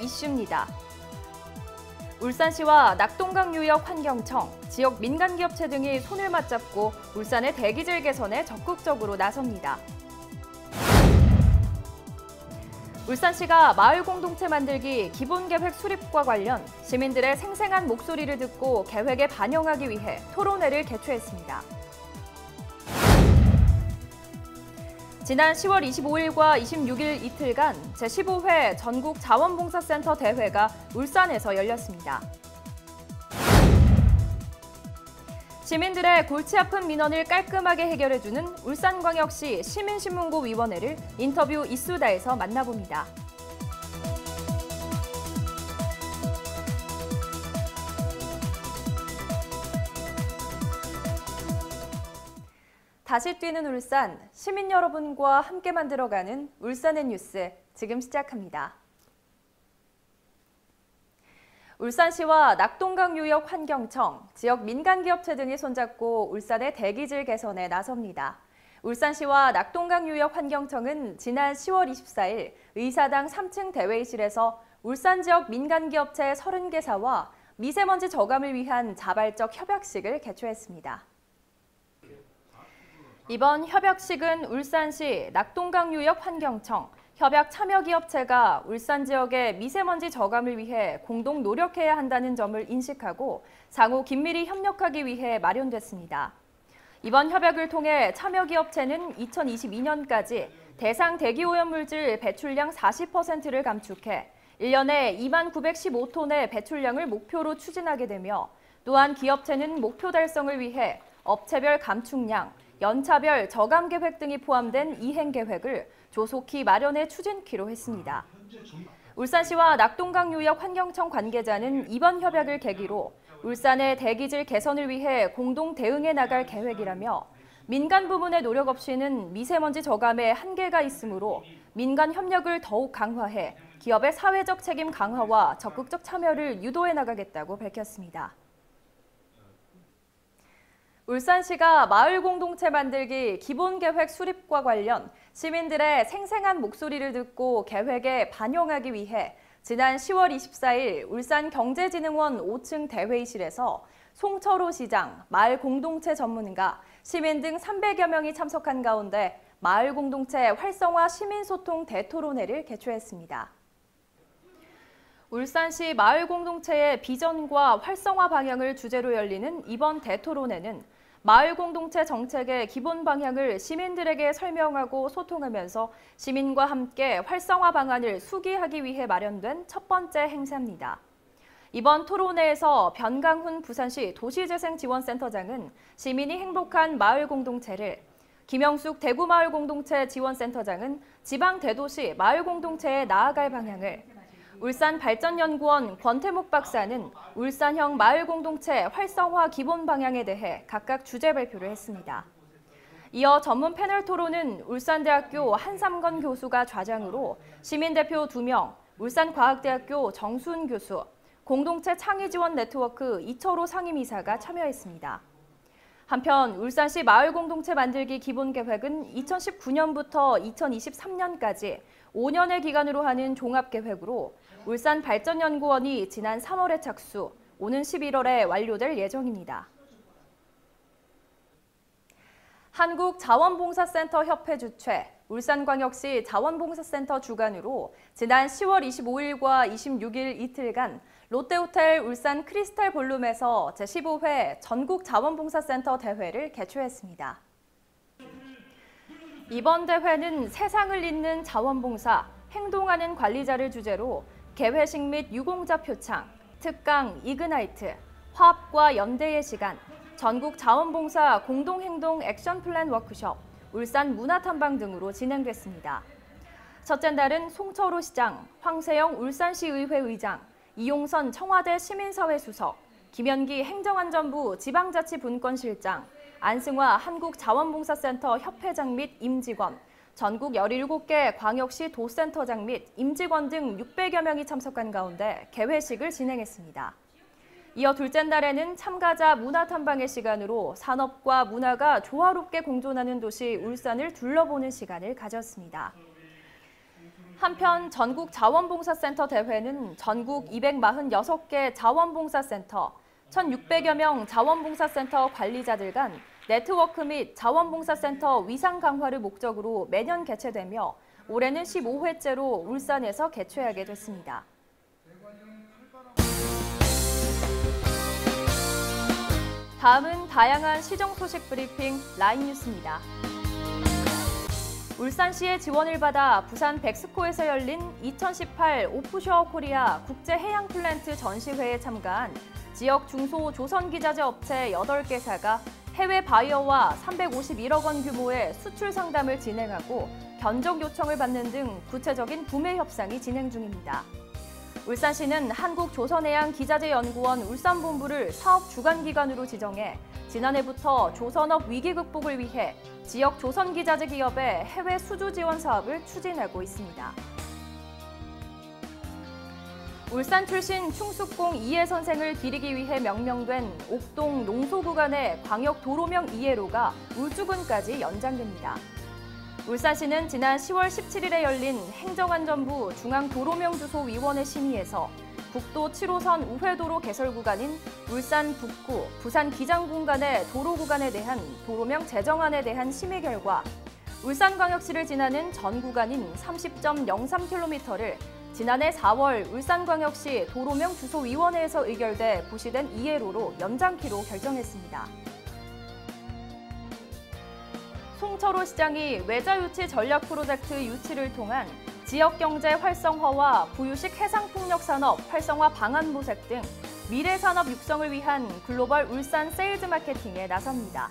이슈입니다. 울산시와 낙동강유역 환경청, 지역 민간기업체 등이 손을 맞잡고 울산의 대기질 개선에 적극적으로 나섭니다. 울산시가 마을 공동체 만들기 기본계획 수립과 관련 시민들의 생생한 목소리를 듣고 계획에 반영하기 위해 토론회를 개최했습니다. 지난 10월 25일과 26일 이틀간 제15회 전국 자원봉사센터 대회가 울산에서 열렸습니다. 시민들의 골치 아픈 민원을 깔끔하게 해결해주는 울산광역시 시민신문고위원회를 인터뷰 이수다에서 만나봅니다. 다시 뛰는 울산, 시민 여러분과 함께 만들어가는 울산의 뉴스, 지금 시작합니다. 울산시와 낙동강유역 환경청, 지역 민간기업체 등이 손잡고 울산의 대기질 개선에 나섭니다. 울산시와 낙동강유역 환경청은 지난 10월 24일 의사당 3층 대회의실에서 울산 지역 민간기업체 30개사와 미세먼지 저감을 위한 자발적 협약식을 개최했습니다. 이번 협약식은 울산시 낙동강유역 환경청, 협약 참여기업체가 울산 지역의 미세먼지 저감을 위해 공동 노력해야 한다는 점을 인식하고 상호 긴밀히 협력하기 위해 마련됐습니다. 이번 협약을 통해 참여기업체는 2022년까지 대상 대기오염물질 배출량 40%를 감축해 1년에 2915톤의 배출량을 목표로 추진하게 되며 또한 기업체는 목표 달성을 위해 업체별 감축량, 연차별 저감 계획 등이 포함된 이행 계획을 조속히 마련해 추진키로 했습니다. 울산시와 낙동강유역 환경청 관계자는 이번 협약을 계기로 울산의 대기질 개선을 위해 공동 대응해 나갈 계획이라며 민간 부문의 노력 없이는 미세먼지 저감에 한계가 있으므로 민간 협력을 더욱 강화해 기업의 사회적 책임 강화와 적극적 참여를 유도해 나가겠다고 밝혔습니다. 울산시가 마을 공동체 만들기 기본계획 수립과 관련 시민들의 생생한 목소리를 듣고 계획에 반영하기 위해 지난 10월 24일 울산경제진흥원 5층 대회의실에서 송철호 시장, 마을 공동체 전문가, 시민 등 300여 명이 참석한 가운데 마을 공동체 활성화 시민소통 대토론회를 개최했습니다. 울산시 마을 공동체의 비전과 활성화 방향을 주제로 열리는 이번 대토론회는 마을 공동체 정책의 기본 방향을 시민들에게 설명하고 소통하면서 시민과 함께 활성화 방안을 수기하기 위해 마련된 첫 번째 행사입니다. 이번 토론회에서 변강훈 부산시 도시재생지원센터장은 시민이 행복한 마을 공동체를, 김영숙 대구마을공동체 지원센터장은 지방 대도시 마을 공동체에 나아갈 방향을, 울산발전연구원 권태목 박사는 울산형 마을 공동체 활성화 기본 방향에 대해 각각 주제 발표를 했습니다. 이어 전문 패널 토론은 울산대학교 한삼건 교수가 좌장으로 시민대표 2명, 울산과학대학교 정수은 교수, 공동체 창의지원 네트워크 이철호 상임이사가 참여했습니다. 한편 울산시 마을 공동체 만들기 기본계획은 2019년부터 2023년까지 5년의 기간으로 하는 종합계획으로 울산발전연구원이 지난 3월에 착수, 오는 11월에 완료될 예정입니다. 한국자원봉사센터 협회 주최, 울산광역시 자원봉사센터 주관으로 지난 10월 25일과 26일 이틀간 롯데호텔 울산 크리스탈 볼룸에서 제15회 전국자원봉사센터 대회를 개최했습니다. 이번 대회는 세상을 잇는 자원봉사, 행동하는 관리자를 주제로 개회식 및 유공자 표창, 특강 이그나이트, 화합과 연대의 시간, 전국 자원봉사 공동행동 액션 플랜 워크숍, 울산 문화탐방 등으로 진행됐습니다. 첫째 날은 송철호 시장, 황세영 울산시의회 의장, 이용선 청와대 시민사회 수석, 김현기 행정안전부 지방자치분권실장, 안승화 한국자원봉사센터 협회장 및 임직원, 전국 17개 광역시 도센터장 및 임직원 등 600여 명이 참석한 가운데 개회식을 진행했습니다. 이어 둘째 날에는 참가자 문화탐방의 시간으로 산업과 문화가 조화롭게 공존하는 도시 울산을 둘러보는 시간을 가졌습니다. 한편 전국 자원봉사센터 대회는 전국 246개 자원봉사센터, 1,600여 명 자원봉사센터 관리자들 간 네트워크 및 자원봉사센터 위상 강화를 목적으로 매년 개최되며 올해는 15회째로 울산에서 개최하게 됐습니다. 다음은 다양한 시정 소식 브리핑 라인 뉴스입니다. 울산시의 지원을 받아 부산 백스코에서 열린 2018 오프쇼어 코리아 국제해양플랜트 전시회에 참가한 지역 중소조선기자재 업체 8개사가 해외 바이어와 351억 원 규모의 수출 상담을 진행하고 견적 요청을 받는 등 구체적인 구매 협상이 진행 중입니다. 울산시는 한국조선해양기자재연구원 울산본부를 사업 주관기관으로 지정해 지난해부터 조선업 위기 극복을 위해 지역 조선기자재 기업의 해외 수주 지원 사업을 추진하고 있습니다. 울산 출신 충숙공 이해 선생을 기리기 위해 명명된 옥동 농소 구간의 광역 도로명 2회로가 울주군까지 연장됩니다. 울산시는 지난 10월 17일에 열린 행정안전부 중앙도로명주소위원회 심의에서 국도 7호선 우회도로 개설 구간인 울산 북구, 부산 기장군 간의 도로 구간에 대한 도로명 제정안에 대한 심의 결과 울산광역시를 지나는 전 구간인 30.03km를 지난해 4월 울산광역시 도로명 주소위원회에서 의결돼 부시된 2회로로 연장키로 결정했습니다. 송철호 시장이 외자유치 전략 프로젝트 유치를 통한 지역경제 활성화와 부유식 해상폭력산업 활성화 방안 모색 등 미래산업 육성을 위한 글로벌 울산 세일즈 마케팅에 나섭니다.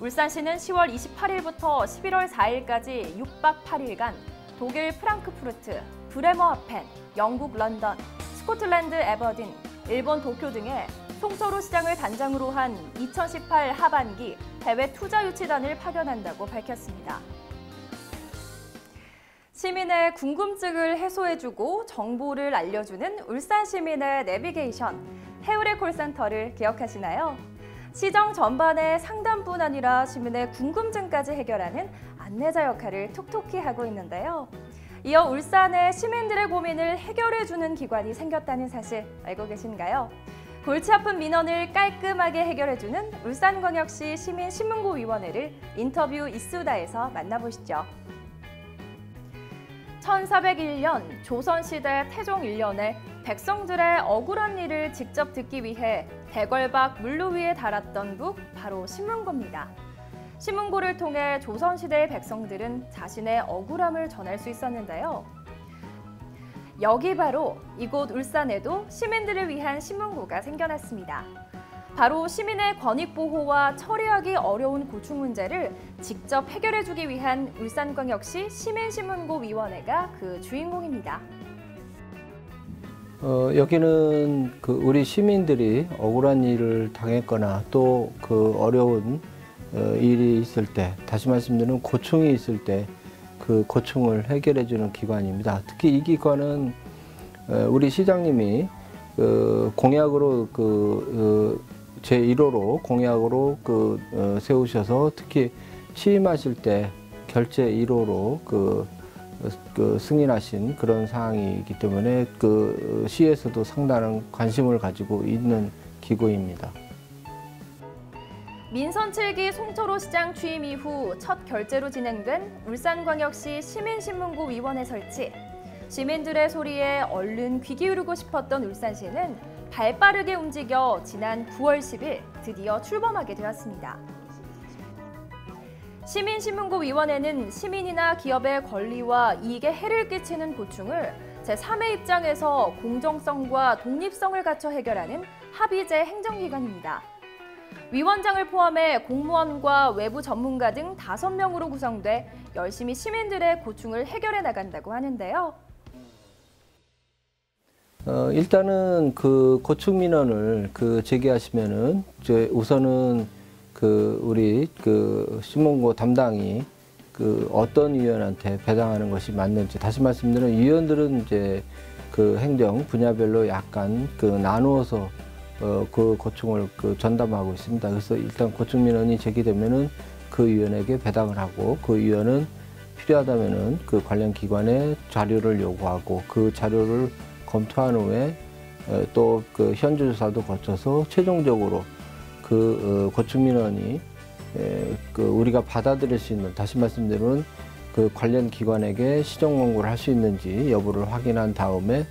울산시는 10월 28일부터 11월 4일까지 6박 8일간 독일 프랑크푸르트, 브레머하펜, 영국 런던, 스코틀랜드 에버딘, 일본 도쿄 등의 송철호 시장을 단장으로 한 2018 하반기 해외 투자 유치단을 파견한다고 밝혔습니다. 시민의 궁금증을 해소해주고 정보를 알려주는 울산 시민의 내비게이션, 해울의 콜센터를 기억하시나요? 시정 전반의 상담뿐 아니라 시민의 궁금증까지 해결하는 안내자 역할을 톡톡히 하고 있는데요. 이어 울산에 시민들의 고민을 해결해주는 기관이 생겼다는 사실 알고 계신가요? 골치 아픈 민원을 깔끔하게 해결해주는 울산광역시 시민신문고위원회를 인터뷰 이수다에서 만나보시죠. 1401년 조선시대 태종 1년에 백성들의 억울한 일을 직접 듣기 위해 대궐박 물루 위에 달았던 북 바로 신문고입니다. 신문고를 통해 조선시대의 백성들은 자신의 억울함을 전할 수 있었는데요. 여기 바로 이곳 울산에도 시민들을 위한 신문고가 생겨났습니다. 바로 시민의 권익 보호와 처리하기 어려운 고충 문제를 직접 해결해주기 위한 울산광역시 시민신문고위원회가 그 주인공입니다. 여기는 우리 시민들이 억울한 일을 당했거나 또 그 어려운 일이 있을 때, 다시 말씀드리면 고충이 있을 때 그 고충을 해결해주는 기관입니다. 특히 이 기관은 우리 시장님이 공약으로 제1호로 공약으로 세우셔서 특히 취임하실 때 결제 1호로 승인하신 그런 사항이기 때문에 시에서도 상당한 관심을 가지고 있는 기구입니다. 민선 7기 송철호 시장 취임 이후 첫 결제로 진행된 울산광역시 시민신문고위원회 설치. 시민들의 소리에 얼른 귀 기울이고 싶었던 울산시는 발빠르게 움직여 지난 9월 10일 드디어 출범하게 되었습니다. 시민신문고위원회는 시민이나 기업의 권리와 이익에 해를 끼치는 고충을 제3의 입장에서 공정성과 독립성을 갖춰 해결하는 합의제 행정기관입니다. 위원장을 포함해 공무원과 외부 전문가 등 5명으로 구성돼 열심히 시민들의 고충을 해결해 나간다고 하는데요. 일단은 고충 민원을 제기하시면은 우선은 우리 신문고 담당이 어떤 위원한테 배당하는 것이 맞는지, 다시 말씀드리면 위원들은 이제 행정 분야별로 약간 나누어서 고충을 전담하고 있습니다. 그래서 일단 고충 민원이 제기되면은 그 위원에게 배당을 하고 그 위원은 필요하다면은 그 관련 기관에 자료를 요구하고 그 자료를 검토한 후에 또 그 현주조사도 거쳐서 최종적으로 그 고충 민원이 그 우리가 받아들일 수 있는, 다시 말씀드리면 그 관련 기관에게 시정 공고를 할 수 있는지 여부를 확인한 다음에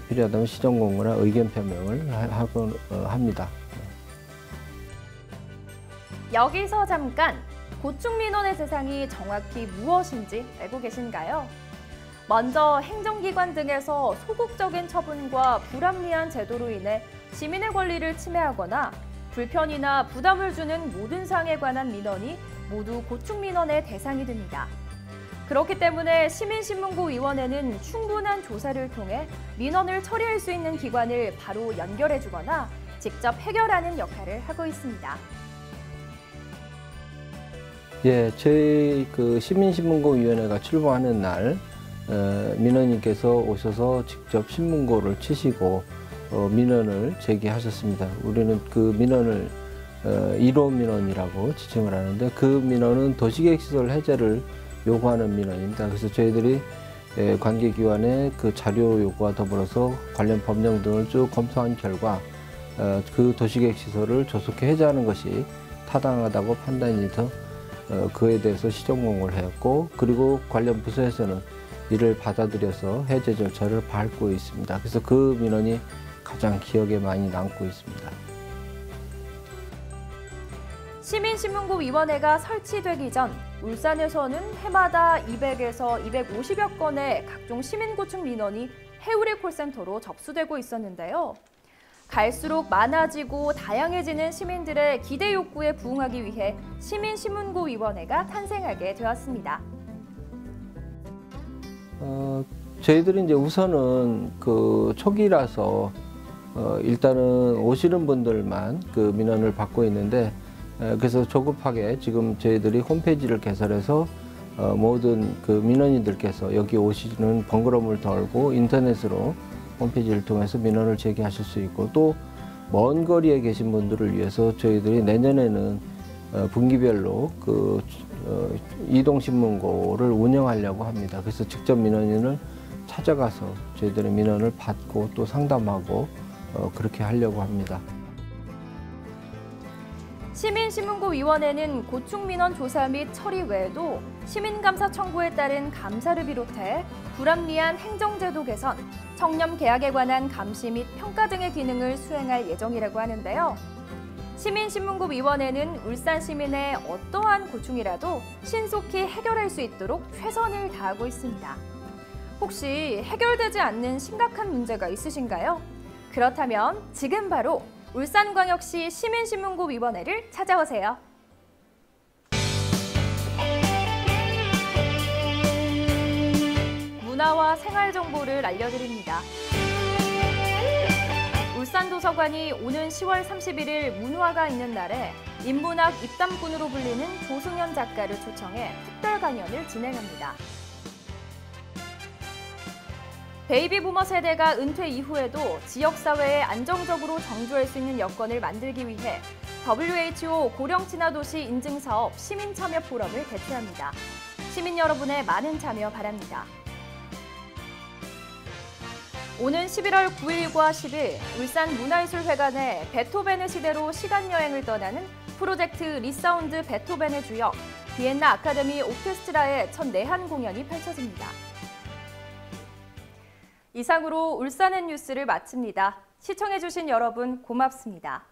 필요하다면 시정 공고나 의견 표명을 하곤 합니다. 여기서 잠깐 고충 민원의 대상이 정확히 무엇인지 알고 계신가요? 먼저 행정기관 등에서 소극적인 처분과 불합리한 제도로 인해 시민의 권리를 침해하거나 불편이나 부담을 주는 모든 사항에 관한 민원이 모두 고충 민원의 대상이 됩니다. 그렇기 때문에 시민신문고위원회는 충분한 조사를 통해 민원을 처리할 수 있는 기관을 바로 연결해주거나 직접 해결하는 역할을 하고 있습니다. 예, 저희 그 시민신문고위원회가 출범하는 날 민원인께서 오셔서 직접 신문고를 치시고 민원을 제기하셨습니다. 우리는 그 민원을 1호 민원이라고 지칭을 하는데, 그 민원은 도시계획시설 해제를 요구하는 민원입니다. 그래서 저희들이 관계기관의 그 자료 요구와 더불어서 관련 법령 등을 쭉 검토한 결과 그 도시계획시설을 조속히 해제하는 것이 타당하다고 판단이 돼서 그에 대해서 시정 공고를 했고, 그리고 관련 부서에서는 이를 받아들여서 해제 절차를 밟고 있습니다. 그래서 그 민원이 가장 기억에 많이 남고 있습니다. 시민신문고위원회가 설치되기 전 울산에서는 해마다 200에서 250여 건의 각종 시민고충 민원이 해우리 콜센터로 접수되고 있었는데요. 갈수록 많아지고 다양해지는 시민들의 기대 욕구에 부응하기 위해 시민신문고위원회가 탄생하게 되었습니다. 저희들이 이제 우선은 그 초기라서 일단은 오시는 분들만 그 민원을 받고 있는데, 그래서 조급하게 지금 저희들이 홈페이지를 개설해서 모든 그 민원인들께서 여기 오시는 번거로움을 덜고 인터넷으로 홈페이지를 통해서 민원을 제기하실 수 있고, 또 먼 거리에 계신 분들을 위해서 저희들이 내년에는 분기별로 그 이동신문고를 운영하려고 합니다. 그래서 직접 민원인을 찾아가서 저희들의 민원을 받고 또 상담하고 그렇게 하려고 합니다. 시민신문고위원회는 고충민원 조사 및 처리 외에도 시민감사 청구에 따른 감사를 비롯해 불합리한 행정제도 개선, 청렴 계약에 관한 감시 및 평가 등의 기능을 수행할 예정이라고 하는데요. 시민신문고위원회는 울산 시민의 어떠한 고충이라도 신속히 해결할 수 있도록 최선을 다하고 있습니다. 혹시 해결되지 않는 심각한 문제가 있으신가요? 그렇다면 지금 바로 울산광역시 시민신문고위원회를 찾아오세요. 문화와 생활 정보를 알려드립니다. 울산도서관이 오는 10월 31일 문화가 있는 날에 인문학 입담꾼으로 불리는 조승연 작가를 초청해 특별 강연을 진행합니다. 베이비 부머 세대가 은퇴 이후에도 지역사회에 안정적으로 정주할 수 있는 여건을 만들기 위해 WHO 고령 친화 도시 인증 사업 시민 참여 포럼을 개최합니다. 시민 여러분의 많은 참여 바랍니다. 오는 11월 9일과 10일 울산 문화예술회관에 베토벤의 시대로 시간여행을 떠나는 프로젝트 리사운드 베토벤의 주역 비엔나 아카데미 오케스트라의 첫 내한 공연이 펼쳐집니다. 이상으로 울산의 뉴스를 마칩니다. 시청해주신 여러분 고맙습니다.